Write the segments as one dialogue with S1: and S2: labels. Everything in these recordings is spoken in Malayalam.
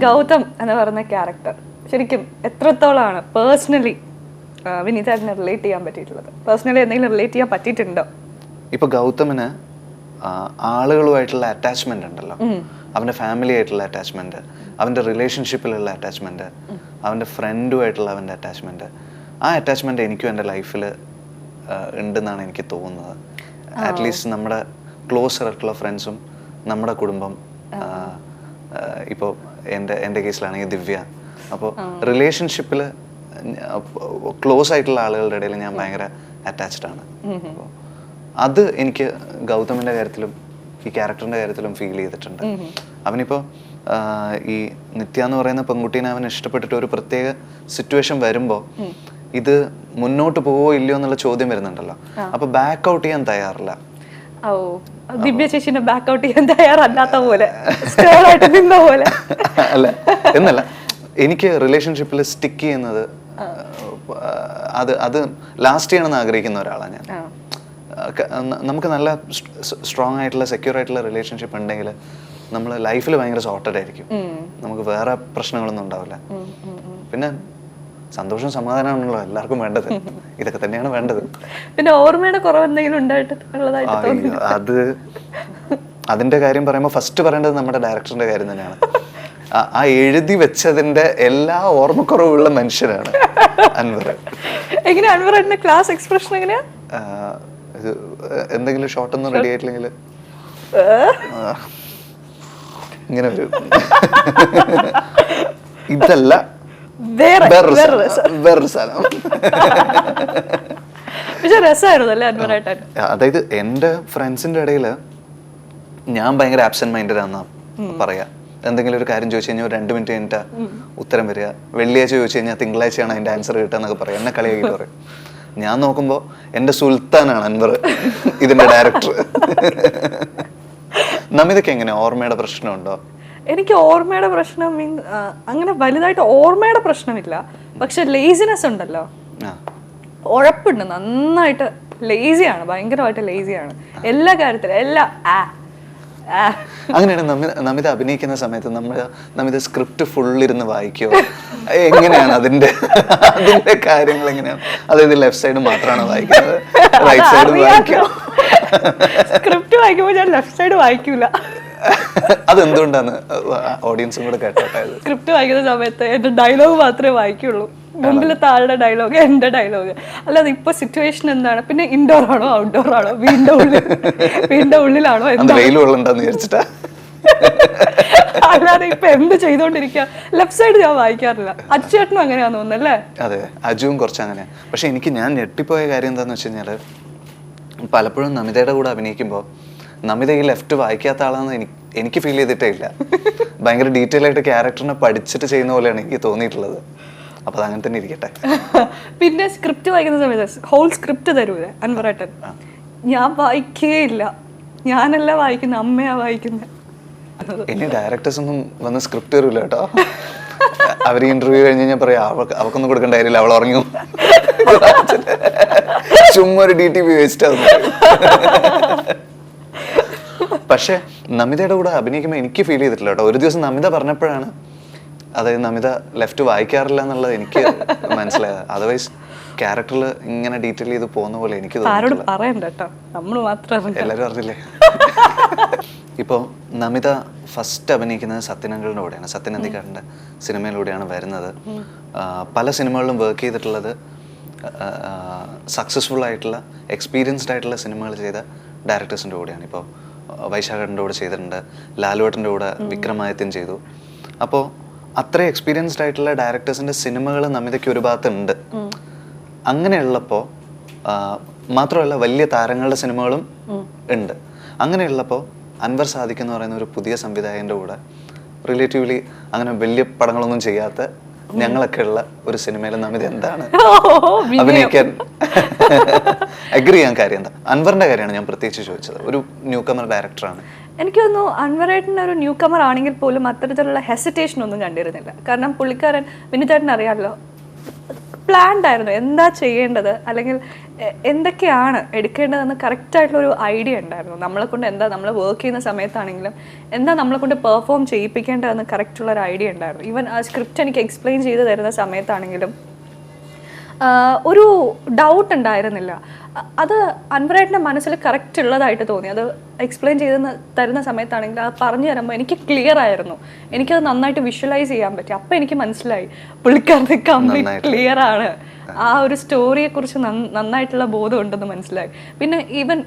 S1: ഗൗതം എന്ന് പറയുന്ന ക്യാരക്ടർ ശരിക്കും എത്രത്തോളമാണ് പേഴ്സണലി വിനീതേട്ടനെ റിലേറ്റ് ചെയ്യാൻ പറ്റിയിട്ടുള്ളത്? പേഴ്സണലി എന്തെങ്കിലും റിലേറ്റ് ചെയ്യാൻ പറ്റിയിട്ടുണ്ടോ?
S2: ഇപ്പൊ ഗൗതമിന് ആളുകളുമായിട്ടുള്ള അറ്റാച്ച്മെന്റ് ഉണ്ടല്ലോ, അവന്റെ ഫാമിലി ആയിട്ടുള്ള അറ്റാച്ച്മെന്റ്, അവന്റെ റിലേഷൻഷിപ്പിലുള്ള അറ്റാച്ച്മെന്റ്, അവന്റെ ഫ്രണ്ടുമായിട്ടുള്ള അവന്റെ അറ്റാച്ച്മെന്റ്, ആ അറ്റാച്ച്മെന്റ് എനിക്കും എൻ്റെ ലൈഫിൽ ഉണ്ടെന്നാണ് എനിക്ക് തോന്നുന്നത്. അറ്റ്ലീസ്റ്റ് നമ്മുടെ ക്ലോസർ ആയിട്ടുള്ള ഫ്രണ്ട്സും നമ്മുടെ കുടുംബം, ഇപ്പോൾ എൻ്റെ കേസിലാണെങ്കിൽ ദിവ്യ. അപ്പോൾ റിലേഷൻഷിപ്പിൽ ക്ലോസ് ആയിട്ടുള്ള ആളുകളുടെ ഇടയിൽ ഞാൻ ഭയങ്കര അറ്റാച്ച്ഡ് ആണ്. അപ്പോൾ അത് എനിക്ക് ഗൗതമിൻ്റെ കാര്യത്തിലും ഈ ക്യാരക്ടറിൻ്റെ കാര്യത്തിലും ഫീൽ ചെയ്തിട്ടുണ്ട്. അവനിപ്പോൾ ഈ നിത്യ എന്ന് പറയുന്ന പെൺകുട്ടീനെ അവൻ ഇഷ്ടപ്പെട്ടിട്ട് ഒരു പ്രത്യേക സിറ്റുവേഷൻ വരുമ്പോൾ ഇത് മുന്നോട്ട് പോവോ ഇല്ലയോ എന്നുള്ള ചോദ്യം വരുന്നുണ്ടല്ലോ, അപ്പൊ ബാക്ക് ഔട്ട് ചെയ്യാൻ തയ്യാറില്ല.
S1: ദിവ്യ ചേച്ചിനെ ബാക്ക് ഔട്ട് ചെയ്യാൻ തയ്യാറല്ലാത്ത പോലെ
S2: അല്ല എന്നല്ല, എനിക്ക് റിലേഷൻഷിപ്പിൽ സ്റ്റിക്ക് ചെയ്യുന്നത് അത് ലാസ്റ്റ് ചെയ്യണമെന്ന് ആഗ്രഹിക്കുന്ന ഒരാളാണ് ഞാൻ. നമുക്ക് നല്ല സ്ട്രോങ് ആയിട്ടുള്ള സെക്യൂർ ആയിട്ടുള്ള റിലേഷൻഷിപ്പ് ഉണ്ടെങ്കിൽ നമ്മൾ ലൈഫിൽ ഭയങ്കര സോർട്ടഡ് ആയിരിക്കും, നമുക്ക് വേറെ പ്രശ്നങ്ങളൊന്നും ഉണ്ടാവില്ല. പിന്നെ സന്തോഷം സമാധാനമാണല്ലോ എല്ലാവർക്കും വേണ്ടത്, ഇതൊക്കെ തന്നെയാണ് വേണ്ടത്.
S1: പിന്നെ ഓർമ്മയുടെ കുറവ് എന്തെങ്കിലും
S2: അത് അതിന്റെ കാര്യം പറയുമ്പോൾ ഫസ്റ്റ് പറയേണ്ടത് നമ്മുടെ ഡയറക്ടറിന്റെ കാര്യം തന്നെയാണ്. ആ എഴുതി വെച്ചതിന്റെ എല്ലാ ഓർമ്മക്കുറവുള്ള മനുഷ്യനാണ് അൻവർ.
S1: എങ്ങനെയാ അൻവറിന്റെ ക്ലാസ് എക്സ്പ്രഷൻ എങ്ങനെയാ?
S2: എന്തെങ്കിലും ഷോർട്ട് ഒന്നും റെഡി ആയിട്ടില്ലെങ്കിൽ ഇങ്ങനെ ഒരു ഇതല്ല വേറൊരു സ്ഥലം. അതായത് എൻ്റെ ഫ്രണ്ട്സിന്റെ ഇടയിൽ ഞാൻ ഭയങ്കര ആബ്സെന്റ് മൈൻഡഡ് ആണെന്നാ പറയാ. എന്തെങ്കിലും ഒരു കാര്യം ചോദിച്ചു കഴിഞ്ഞാൽ 2 മിനിറ്റ് കഴിഞ്ഞിട്ട് ഉത്തരം വരിക. വെള്ളിയാഴ്ച ചോദിച്ചു കഴിഞ്ഞാൽ തിങ്കളാഴ്ചയാണ് അതിന്റെ ആൻസർ കിട്ടുക എന്നൊക്കെ പറയാം. എന്നെ കളിയാക്കിട്ട് പറയും. ഞാൻ നോക്കുമ്പോ എന്റെ സുൽത്താനാണ് അൻവർ, ഇതിന്റെ ഡയറക്ടർ. നമിതയ്ക്ക് എങ്ങനെ ഓർമ്മയുടെ പ്രശ്നമുണ്ടോ?
S1: എനിക്ക് ഓർമ്മയുടെ പ്രശ്നം അങ്ങനെ വലുതായിട്ട് ഓർമ്മയുടെ പ്രശ്നമില്ല, പക്ഷെ ലേസിനെസ് ഉണ്ടല്ലോ, ഉഴപ്പുണ്ട്. നന്നായിട്ട് ലേസിയാണ്, ഭയങ്കരമായിട്ട് ലേസിയാണ് എല്ലാ കാര്യത്തിലും.
S2: അങ്ങനെയാണ് നമിത അഭിനയിക്കുന്ന സമയത്ത് നമിത സ്ക്രിപ്റ്റ് ഫുള്ളിരുന്ന് വായിക്കോ? എങ്ങനെയാണ് അതിന്റെ കാര്യങ്ങൾ എങ്ങനെയാണ്? അതായത് ലെഫ്റ്റ് സൈഡ് മാത്രമാണോ വായിക്കുന്നത്, റൈറ്റ് സൈഡ് വായിക്കോ?
S1: സ്ക്രിപ്റ്റ് വായിക്കുമ്പോൾ ഞാൻ ലെഫ്റ്റ് സൈഡ് വായിക്കൂല.
S2: അതെന്തുകൊണ്ടാണ് ഓഡിയൻസും കൂടെ കേട്ടോട്ടെ?
S1: സ്ക്രിപ്റ്റ് വായിക്കുന്ന സമയത്ത് എന്റെ ഡയലോഗ് മാത്രമേ വായിക്കുള്ളൂ. മുമ്പിലത്തെ ആളുടെ ഡയലോഗ് എന്റെ ഡയലോഗ്, അല്ലാതെ ഇപ്പൊ സിറ്റുവേഷൻ എന്താണ്, പിന്നെ ഇൻഡോർ ആണോ ഔട്ട്ഡോർ ആണോ, വീടിന്റെ ഉള്ളിലാണോ, അല്ലാതെ ഇപ്പൊ എന്ത് ചെയ്തോണ്ടിരിക്കുക ലെഫ്റ്റ് സൈഡ് ഞാൻ വായിക്കാറില്ല. അച്ചുവേട്ടനും അങ്ങനെയാന്ന് തോന്നുന്നല്ലേ?
S2: അതെ, അജുവും കുറച്ച് അങ്ങനെയാ. പക്ഷെ ഞാൻ ഞെട്ടിപ്പോയ കാര്യം എന്താന്ന് വെച്ച് കഴിഞ്ഞാല്, പലപ്പോഴും നമിതയുടെ കൂടെ അഭിനയിക്കുമ്പോൾ നമിത ഈ ലെഫ്റ്റ് വായിക്കാത്ത ആളാന്ന് എനിക്ക് ഫീൽ ചെയ്തിട്ടേ ഇല്ല. ഭയങ്കര ഡീറ്റെയിൽ ആയിട്ട് ക്യാരക്ടറിനെ പഠിച്ചിട്ട് ചെയ്യുന്ന പോലെയാണ് എനിക്ക് തോന്നിയിട്ടുള്ളത്. അപ്പൊ അത് അങ്ങനെ തന്നെ ഇരിക്കട്ടെ.
S1: പിന്നെ സ്ക്രിപ്റ്റ് വായിക്കുന്ന സമയത്ത് ഹോൾ സ്ക്രിപ്റ്റ് തരൂലേ അൻവറേട്ടൻ? ഞാൻ വായിക്കേ ഇല്ല, ഞാനല്ല വായിക്കുന്ന, അമ്മയാ വായിക്കുന്നത്.
S2: ഇനി ഡയറക്ടേഴ്സ് ഒന്നും വന്ന് സ്ക്രിപ്റ്റ് തരൂല കേട്ടോ. അവർ ഇന്റർവ്യൂ കഴിഞ്ഞ് കഴിഞ്ഞാൽ പറയാം അവക്കൊന്നും കൊടുക്കേണ്ട കാര്യമില്ല, അവൾ ഉറങ്ങും. ചുമ്മാ ഒരു DTP വേസ്റ്റ് ആകുന്നു. പക്ഷെ നമിതയുടെ കൂടെ അഭിനയിക്കുമ്പോൾ എനിക്ക് ഫീൽ ചെയ്തിട്ടില്ല കേട്ടോ. ഒരു ദിവസം നമിത പറഞ്ഞപ്പോഴാണ്, അതായത് നമിത ലെഫ്റ്റ് വായിക്കാറില്ല എന്നുള്ളത് എനിക്ക് മനസ്സിലായത്. അതർവൈസ് ക്യാരക്ടറിൽ ഇങ്ങനെ ഡീറ്റെയിൽ ചെയ്ത് പോകുന്ന പോലെ എനിക്ക് എല്ലാവരും അറിഞ്ഞില്ലേ? ഇപ്പോൾ നമിത ഫസ്റ്റ് അഭിനയിക്കുന്നത് സത്യനങ്ങളുടെ കൂടെയാണ്, സത്യനന്ദിക്കാരൻ്റെ സിനിമയിലൂടെയാണ് വരുന്നത്. പല സിനിമകളിലും വർക്ക് ചെയ്തിട്ടുള്ളത് സക്സസ്ഫുൾ ആയിട്ടുള്ള എക്സ്പീരിയൻസ്ഡ് ആയിട്ടുള്ള സിനിമകൾ ചെയ്ത ഡയറക്ടേഴ്സിൻ്റെ കൂടെയാണ്. ഇപ്പോൾ വൈശാഖേട്ടൻ്റെ കൂടെ ചെയ്തിട്ടുണ്ട്, ലാലുവേട്ടൻ്റെ കൂടെ വിക്രമാദിത്യൻ ചെയ്തു. അപ്പോൾ അത്ര എക്സ്പീരിയൻസ്ഡ് ആയിട്ടുള്ള ഡയറക്ടേഴ്സിൻ്റെ സിനിമകൾ നമിതയ്ക്ക് ഒരു ഭാഗത്തുണ്ട്. അങ്ങനെയുള്ളപ്പോൾ മാത്രമല്ല വലിയ താരങ്ങളുടെ സിനിമകളും ഉണ്ട്. അങ്ങനെയുള്ളപ്പോൾ അൻവർ സാദിഖ് എന്ന് പറയുന്ന ഒരു പുതിയ സംവിധായകൻ്റെ കൂടെ റിലേറ്റീവ്ലി അങ്ങനെ വലിയ പടങ്ങളൊന്നും ചെയ്യാത്ത ഞങ്ങളൊക്കെ ഉള്ള ഒരു സിനിമയിൽ നമിത എന്താണ് അഭിനയിക്കാൻ അഗ്രി ചെയ്യാൻ കാര്യം എന്താ? അൻവറിന്റെ കാര്യമാണ് ഞാൻ പ്രത്യേകിച്ച് ചോദിച്ചത്. ഒരു ന്യൂ കമർ ഡയറക്ടറാണ്.
S1: എനിക്ക് തോന്നുന്നു അൻവറേട്ടൻ ഒരു ന്യൂ കമർ ആണെങ്കിൽ പോലും അത്തരത്തിലുള്ള ഹെസിറ്റേഷൻ ഒന്നും കണ്ടിരുന്നില്ല. കാരണം പുള്ളിക്കാരൻ വിനീതേട്ടൻ അറിയാമല്ലോ, പ്ലാൻഡ് ആയിരുന്നു എന്താ ചെയ്യേണ്ടത്, അല്ലെങ്കിൽ എന്തൊക്കെയാണ് എടുക്കേണ്ടതെന്ന് കറക്റ്റായിട്ടുള്ളൊരു ഐഡിയ ഉണ്ടായിരുന്നു. നമ്മളെ കൊണ്ട് എന്താ, നമ്മൾ വർക്ക് ചെയ്യുന്ന സമയത്താണെങ്കിലും എന്താ നമ്മളെ കൊണ്ട് പെർഫോം ചെയ്യിപ്പിക്കേണ്ടതെന്ന് കറക്റ്റുള്ളൊരു ഐഡിയ ഉണ്ടായിരുന്നു. ഈവൻ ആ സ്ക്രിപ്റ്റ് എനിക്ക് എക്സ്പ്ലെയിൻ ചെയ്ത് തരുന്ന സമയത്താണെങ്കിലും ഒരു ഡൗട്ട് ഉണ്ടായിരുന്നില്ല. അത് അൻവറേട്ടൻ്റെ മനസ്സിൽ കറക്റ്റ് ഉള്ളതായിട്ട് തോന്നി. അത് എക്സ്പ്ലെയിൻ ചെയ്ത് തരുന്ന സമയത്താണെങ്കിൽ അത് പറഞ്ഞു തരുമ്പോൾ എനിക്ക് ക്ലിയർ ആയിരുന്നു, എനിക്കത് നന്നായിട്ട് വിഷ്വലൈസ് ചെയ്യാൻ പറ്റി. അപ്പം എനിക്ക് മനസ്സിലായി പുള്ളിക്കാരന് കംപ്ലീറ്റ് ക്ലിയർ ആണ്, ആ ഒരു സ്റ്റോറിയെക്കുറിച്ച് നന്നായിട്ടുള്ള ബോധം ഉണ്ടെന്ന് മനസ്സിലായി. പിന്നെ ഈവൻ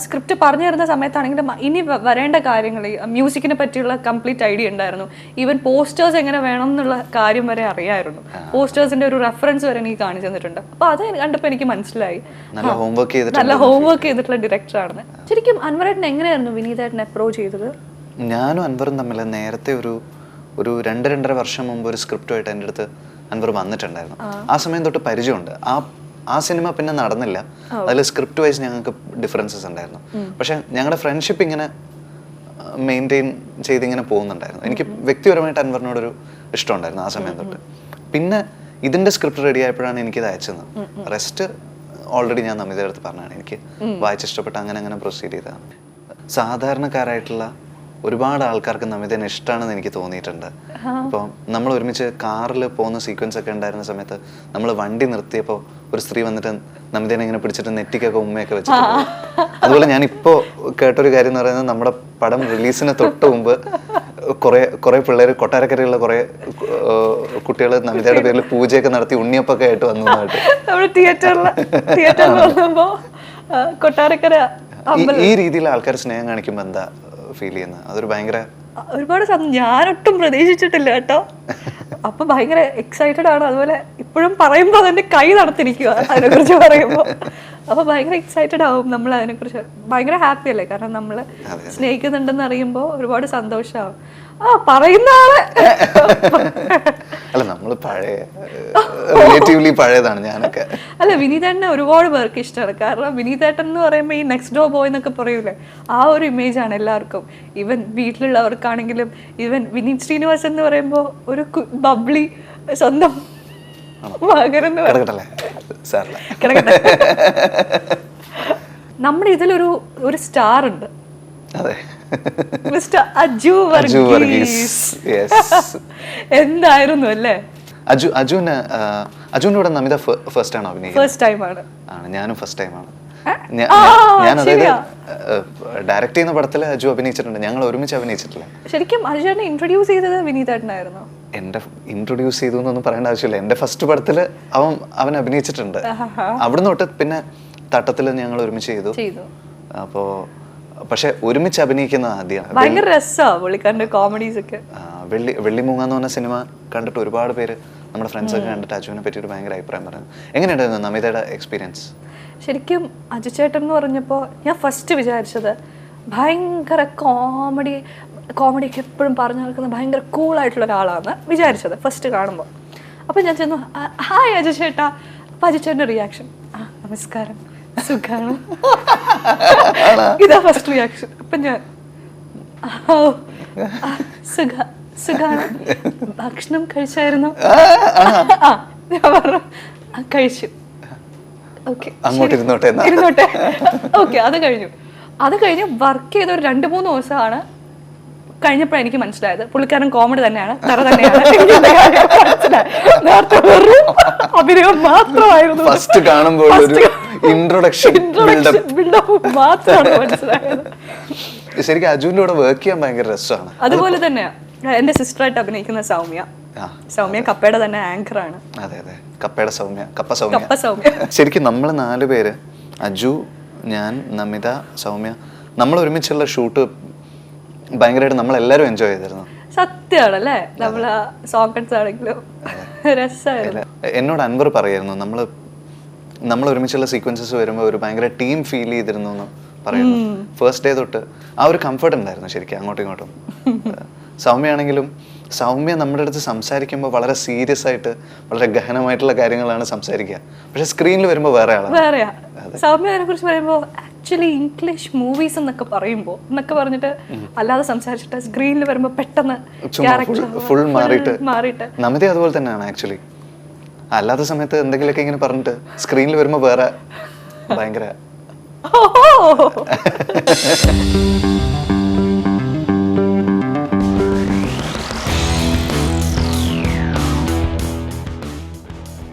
S1: സ്ക്രിപ്റ്റ് പറഞ്ഞു തരുന്ന സമയത്താണെങ്കിലും ഇനി വരേണ്ട കാര്യങ്ങൾ, മ്യൂസിക്കിനെ പറ്റിയുള്ള കംപ്ലീറ്റ് ഐഡിയ ഉണ്ടായിരുന്നു. ഈവൻ പോസ്റ്റേഴ്സ് എങ്ങനെ വേണം എന്നുള്ള കാര്യം വരെ അറിയായിരുന്നു. പോസ്റ്റേഴ്സിന്റെ ഒരു റെഫറൻസ് വരെ എനിക്ക് കാണിച്ചു തന്നിട്ടുണ്ട്. അപ്പോൾ അത് കണ്ടപ്പോൾ എനിക്ക് മനസ്സിലായി നല്ല ഹോംവർക്ക് ചെയ്തിട്ടുള്ള ഡയറക്ടറാണ്. ശരിക്കും അൻവറേട്ടൻ എങ്ങനെയായിരുന്നു വിനീതേട്ടനെ അപ്രോച്ച് ചെയ്തത്?
S2: ഞാനും അൻവറും തമ്മിൽ നേരത്തെ ഒരു 2-2.5 വർഷം മുമ്പ് ഒരു സ്ക്രിപ്റ്റുമായിട്ട് എൻ്റെ അടുത്ത് അൻവർ വന്നിട്ടുണ്ടായിരുന്നു. ആ സമയം തൊട്ട് പരിചയമുണ്ട്. ആ സിനിമ പിന്നെ നടന്നില്ല. അതിൽ സ്ക്രിപ്റ്റ് വൈസ് ഞങ്ങൾക്ക് ഡിഫറൻസസ് ഉണ്ടായിരുന്നു. പക്ഷെ ഞങ്ങളുടെ ഫ്രണ്ട്ഷിപ്പ് ഇങ്ങനെ മെയിൻറ്റെയിൻ ചെയ്തിങ്ങനെ പോകുന്നുണ്ടായിരുന്നു. എനിക്ക് വ്യക്തിപരമായിട്ട് അൻവറിനോടൊരു ഇഷ്ടമുണ്ടായിരുന്നു ആ സമയം തൊട്ട്. പിന്നെ ഇതിൻ്റെ സ്ക്രിപ്റ്റ് റെഡി ആയപ്പോഴാണ് എനിക്കിത് അയച്ചത്. റെസ്റ്റ് ഓൾറെഡി ഞാൻ നമിതയുടെ അടുത്ത് പറഞ്ഞാണ്, എനിക്ക് വായിച്ചിഷ്ടപ്പെട്ട് അങ്ങനെ പ്രൊസീഡ് ചെയ്തതാണ്. സാധാരണക്കാരായിട്ടുള്ള ഒരുപാട് ആൾക്കാർക്ക് നമിതനെ ഇഷ്ടമാണെന്ന് എനിക്ക് തോന്നിയിട്ടുണ്ട്. ഇപ്പോൾ നമ്മൾ ഒരുമിച്ച് കാറിൽ പോകുന്ന സീക്വൻസ് ഒക്കെ ഉണ്ടായിരുന്ന സമയത്ത് നമ്മൾ വണ്ടി നിർത്തിയപ്പോൾ ഒരു സ്ത്രീ വന്നിട്ട് നമിതനെ ഇങ്ങനെ പിടിച്ചിട്ട് നെറ്റിക്കൊക്കെ ഉമ്മയൊക്കെ വെച്ചിട്ട് പോകും. അതുപോലെ ഞാനിപ്പോൾ കേട്ടൊരു കാര്യം എന്ന് പറയുന്നത്, നമ്മുടെ പടം റിലീസിന് തൊട്ട് മുമ്പ് കുറേ പിള്ളേർ, കൊട്ടാരക്കരയുള്ള കുറേ കുട്ടികൾ നമിതയുടെ പേരിൽ പൂജയൊക്കെ നടത്തി ഉണ്ണിയപ്പൊക്കെ ആയിട്ട് വന്നതായിട്ട് ഈ രീതിയിൽ ആൾക്കാർ സ്നേഹം കാണിക്കുമ്പോൾ എന്താ ഫീൽ ചെയ്യുന്നത്? അതൊരു ഭയങ്കര
S1: ഒരുപാട് ഞാനൊട്ടും പ്രതീക്ഷിച്ചിട്ടില്ല കേട്ടോ. അപ്പൊ ഭയങ്കര എക്സൈറ്റഡ് ആണ്. അതുപോലെ ഇപ്പോഴും പറയുമ്പോൾ അതെന്റെ കൈ നടത്തിരിക്കുക അതിനെക്കുറിച്ച് പറയുമ്പോൾ. അപ്പൊ ഭയങ്കര എക്സൈറ്റഡ് ആവും നമ്മൾ അതിനെക്കുറിച്ച്. ഭയങ്കര ഹാപ്പി അല്ലേ, കാരണം നമ്മള് സ്നേഹിക്കുന്നുണ്ടെന്ന് അറിയുമ്പോൾ ഒരുപാട് സന്തോഷമാവും. പറയുന്ന ആളെ
S2: അല്ല, നമ്മള് പഴയതാണ് ഞാനൊക്കെ.
S1: അല്ല, വിനീതേട്ടനെ ഒരുപാട് പേർക്ക് ഇഷ്ടമാണ്. കാരണം വിനീതേട്ടൻ എന്ന് പറയുമ്പോൾ ഈ നെക്സ്റ്റ് ഡോർ ബോയ് എന്നൊക്കെ പറയൂലേ, ആ ഒരു ഇമേജ് ആണ് എല്ലാവർക്കും. ഈവൻ വീട്ടിലുള്ളവർക്കാണെങ്കിലും, ഈവൻ വിനീത് ശ്രീനിവാസൻ എന്ന് പറയുമ്പോൾ ഒരു ബബ്ലി സ്വന്തം മകനെന്ന് കിടക്കട്ടെ. നമ്മുടെ ഇതിലൊരു സ്റ്റാർ ഉണ്ട്, മിസ്റ്റർ അജു വർഗീസ്. എന്തായിരുന്നു അല്ലേ?
S2: അജുവിന്റെ കൂടെ നമിത ഫസ്റ്റ് ആണോ അഭിനയിക്കുന്നത്?
S1: ഫസ്റ്റ് ടൈം ആണ്.
S2: ഞാനും ഫസ്റ്റ് ടൈമാണ്. ഞാൻ അതായത് ഡയറക്ട് ചെയ്യുന്ന പടത്തിൽ അജു അഭിനയിച്ചിട്ടുണ്ട്, ഞങ്ങൾ ഒരുമിച്ച് അഭിനയിച്ചിട്ടില്ല.
S1: ശരിക്കും അജുവിനെ ഇൻട്രൊഡ്യൂസ് ചെയ്തത് വിനീതേട്ടനായിരുന്നു.
S2: എന്റെ ഇൻട്രൊഡ്യൂസ് ചെയ്തു എന്നൊന്നും പറയേണ്ട ആവശ്യമില്ല. എന്റെ ഫസ്റ്റ് പടത്തിൽ അവൻ അഭിനയിച്ചിട്ടുണ്ട്. അവിടുന്ന് തൊട്ട് പിന്നെ തട്ടത്തിൽ ഞങ്ങൾ ഒരുമിച്ച് ചെയ്തു. അപ്പോ പക്ഷെ ഒരുമിച്ച് അഭിനയിക്കുന്നത് ആദ്യമാണ്.
S1: ഭയങ്കര രസമാണ് പുള്ളിക്കാരന്റെ കോമഡീസ് ഒക്കെ.
S2: വെള്ളിമൂങ്ങ എന്ന് പറഞ്ഞ സിനിമ കണ്ടിട്ട് ഒരുപാട് പേര്, നമ്മുടെ ഫ്രണ്ട്സ് ഒക്കെ കണ്ടിട്ട് അജുവിനെ പറ്റിയിട്ട് ഭയങ്കര അഭിപ്രായം പറയുന്നു. എങ്ങനെയുണ്ടായിരുന്നു നമിതയുടെ എക്സ്പീരിയൻസ്?
S1: ശരിക്കും അജു ചേട്ടൻ എന്ന് പറഞ്ഞപ്പോൾ ഞാൻ ഫസ്റ്റ് വിചാരിച്ചത് ഭയങ്കര കോമഡിയൊക്കെ എപ്പോഴും പറഞ്ഞു നടക്കുന്ന ഭയങ്കര കൂളായിട്ടുള്ള ഒരാളാണ് വിചാരിച്ചത് ഫസ്റ്റ് കാണുമ്പോൾ. അപ്പം ഞാൻ ചെന്നു, ഹായ് അജു ചേട്ടാ. അപ്പം അജു ചേട്ടൻ്റെ റിയാക്ഷൻ, നമസ്കാരം, സുഖാണ്. ഇതാ ഫസ്റ്റ് റിയാക്ഷൻ. അപ്പം ഞാൻ സുഖാണ്, ഭക്ഷണം കഴിച്ചായിരുന്നു? ഞാൻ പറഞ്ഞു കഴിച്ചു. ഓക്കെ, ഇരുന്നോട്ടെ. ഓക്കെ, അത് കഴിഞ്ഞ് വർക്ക് ചെയ്ത ഒരു 2-3 ദിവസമാണ് കഴിഞ്ഞപ്പോഴാണ് എനിക്ക് മനസ്സിലായത് പുള്ളിക്കാരൻ കോമഡി തന്നെയാണ്, തറ തന്നെയാണ്. നേരത്തെ വെറും അഭിനയം മാത്രമായിരുന്നു.
S2: ഫസ്റ്റ് കാണുമ്പോൾ ഒരു ഇൻട്രൊഡക്ഷൻ
S1: മാത്രമാണ് മനസ്സിലായത്.
S2: ശരിക്കും അജുവിന്റെ കൂടെ വർക്ക് ചെയ്യാൻ ഭയങ്കര രസമാണ്.
S1: അതുപോലെ തന്നെയാ എന്റെ സിസ്റ്ററായിട്ട് അഭിനയിക്കുന്ന സൗമ്യ കപ്പയുടെ തന്നെ ആങ്കറാണ്.
S2: അതെ, കപ്പയുടെ കപ്പ സൗമ്യ. ശരിക്കും നമ്മൾ 4 പേര്, അജു, ഞാൻ, നമിത, സൗമ്യ, നമ്മൾ ഒരുമിച്ചുള്ള ഷൂട്ട് ഭയങ്കരമായിട്ട് നമ്മളെല്ലാവരും എൻജോയ് ചെയ്തിരുന്നു.
S1: സത്യമാണല്ലേ, നമ്മള് സോങ്ങ് ആണെങ്കിലും രസമായിരുന്നു.
S2: എന്നോട് അൻവർ പറയായിരുന്നു, നമ്മൾ ഒരുമിച്ചുള്ള സീക്വൻസസ് വരുമ്പോൾ ഒരു ഭയങ്കര ടീം ഫീൽ ചെയ്തിരുന്നു എന്ന് പറയുന്നു. ഫസ്റ്റ് ഡേ തൊട്ട് ആ ഒരു കംഫർട്ട് ഉണ്ടായിരുന്നു ശരിക്കും അങ്ങോട്ടും ഇങ്ങോട്ടും. സൗമ്യ നമ്മുടെ അടുത്ത് സംസാരിക്കുമ്പോൾ വളരെ സീരിയസ് ആയിട്ട് വളരെ ഗഹനമായിട്ടുള്ള കാര്യങ്ങളാണ് സംസാരിക്കുക. പക്ഷെ സ്ക്രീനിൽ വരുമ്പോൾ വേറെ
S1: ആളാണ്. സൗമ്യനെ കുറിച്ച് പറയുമ്പോൾ ആക്ച്വലി ഇംഗ്ലീഷ് മൂവീസ് എന്നൊക്കെ പറഞ്ഞിട്ട് അല്ലാതെ സംസാരിച്ചിട്ട് സ്ക്രീനിൽ വരുമ്പോൾ പെട്ടെന്ന്
S2: ഫുൾ മാറിയിട്ട്. നമിത അതുപോലെ തന്നെയാണ് ആക്ച്വലി. അല്ലാത്ത സമയത്ത് എന്തെങ്കിലുമൊക്കെ ഇങ്ങനെ പറഞ്ഞിട്ട് സ്ക്രീനിൽ വരുമ്പോൾ വേറെ ഭയങ്കര
S1: ഓ